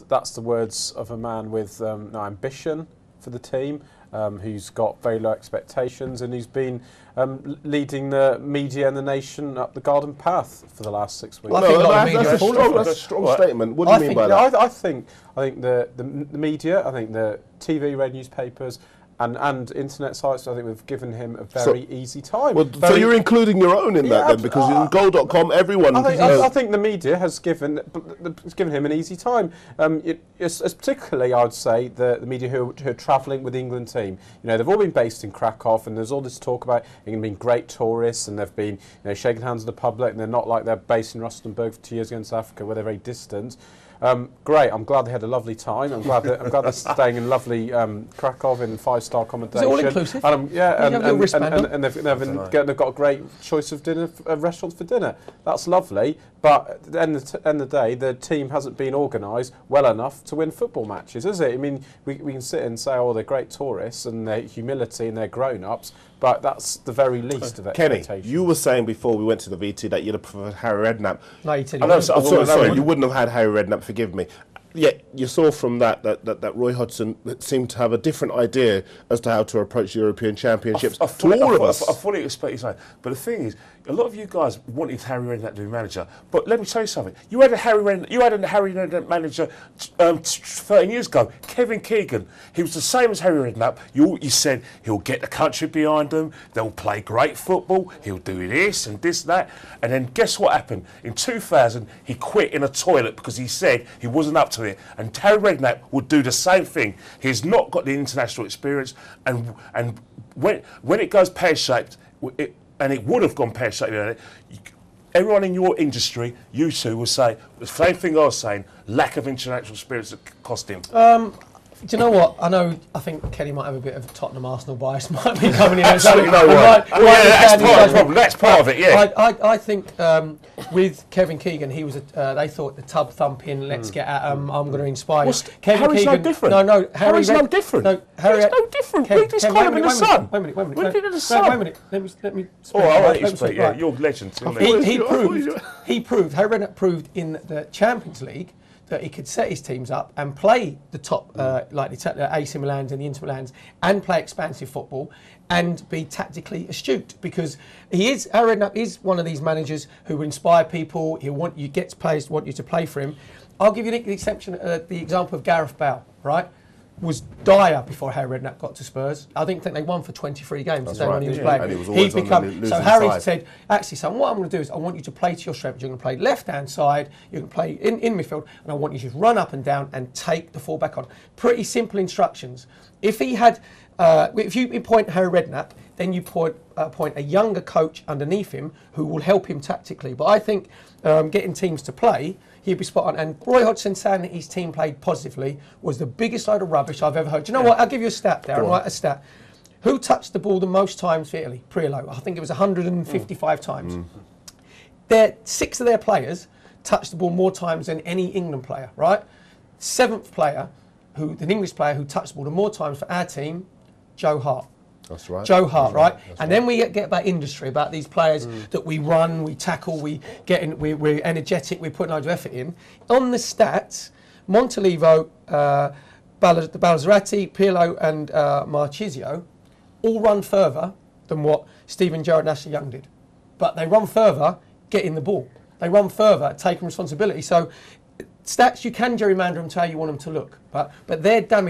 that's the words of a man with no ambition for the team, who's got very low expectations, and who's been leading the media and the nation up the garden path for the last 6 weeks. Well, that's a strong statement. What do you mean by that? I think the media, I think the TV, radio, newspapers, and internet sites, I think we've given him a very easy time. Well, so you're including your own in that then, because in goal.com everyone... I think the media has given him an easy time. It's particularly, I would say, the media who are travelling with the England team. You know, they've all been based in Krakow, and there's all this talk about England being great tourists, and they've been shaking hands with the public, and they're not like they're based in Rustenburg for 2 years against Africa, where they're very distant. Great. I'm glad they had a lovely time. I'm glad they're staying in lovely Krakow in 5-star accommodation. Is it all inclusive? And they've got a great choice of dinner restaurants for dinner. That's lovely. But at the end of the day, the team hasn't been organised well enough to win football matches, is it? I mean, we can sit and say, oh, they're great tourists and they're humility and they're grown-ups, but that's the very least of expectation. Kenny, you were saying before we went to the VT that you'd have preferred Harry Redknapp. No, you said I'm sorry, you wouldn't have had Harry Redknapp, forgive me. Yet you saw from that Roy Hodgson seemed to have a different idea as to how to approach European Championships. I fully expect you to say. But the thing is, a lot of you guys wanted Harry Redknapp to be manager. But let me tell you something. You had a Harry Redknapp manager 13 years ago, Kevin Keegan. He was the same as Harry Redknapp. You said he'll get the country behind them. They'll play great football. He'll do this and this and that. And then guess what happened? In 2000, he quit in a toilet because he said he wasn't up to it, and Harry Redknapp would do the same thing. He's not got the international experience, and when it goes pear-shaped, and it would have gone pear-shaped, everyone in your industry, you two, will say the same thing I was saying: lack of international experience that cost him. Do you know what? I think Kenny might have a bit of Tottenham Arsenal bias. Might be coming in. Absolutely no way. That's part of the problem. That's part of it. Yeah. I think with Kevin Keegan, he was. They thought the tub thumping. Let's get at them. I'm going to inspire. Harry's no different. No. Harry's no different. No, Harry's no different. Read his column in the Sun. Wait a minute. Read it in the Sun. Wait a minute. Let me. Oh, I'll let you speak. Yeah, you're legend. He proved. Harry Redknapp proved in the Champions League that he could set his teams up and play the top, like the AC Milans and the Inter Milans, and play expansive football and be tactically astute, because Harry Redknapp is one of these managers who will inspire people. He'll want you want you to play for him. I'll give you the example of Gareth Bale, right? Was dire before Harry Redknapp got to Spurs. I didn't think they won for 23 games when he was playing. And he was always on the losing so Harry side. said, actually, son, what I'm going to do is I want you to play to your strengths. You're going to play left-hand side, you're going to play in midfield, and I want you to run up and down and take the full-back on. Pretty simple instructions. If he had, if you appoint Harry Redknapp, then you appoint a younger coach underneath him who will help him tactically. But I think getting teams to play, he'd be spot on. And Roy Hodgson saying that his team played positively was the biggest load of rubbish I've ever heard. Do you know what? I'll give you a stat, Darren. Right, a stat. Who touched the ball the most times for Italy? Pirlo. I think it was 155 times. 6 of their players touched the ball more times than any England player, right? 7th player, the English player who touched the ball the more times for our team, Joe Hart. That's right. Joe Hart, right? And then we get about industry, about these players that we run, we tackle, we're energetic, we're putting loads of effort in. On the stats, Montalivo, Balzarati, Pirlo and Marchisio all run further than what Steven Gerrard and Ashley Young did. But they run further getting the ball. They run further taking responsibility. So stats, you can gerrymander them to how you want them to look. But they're damning.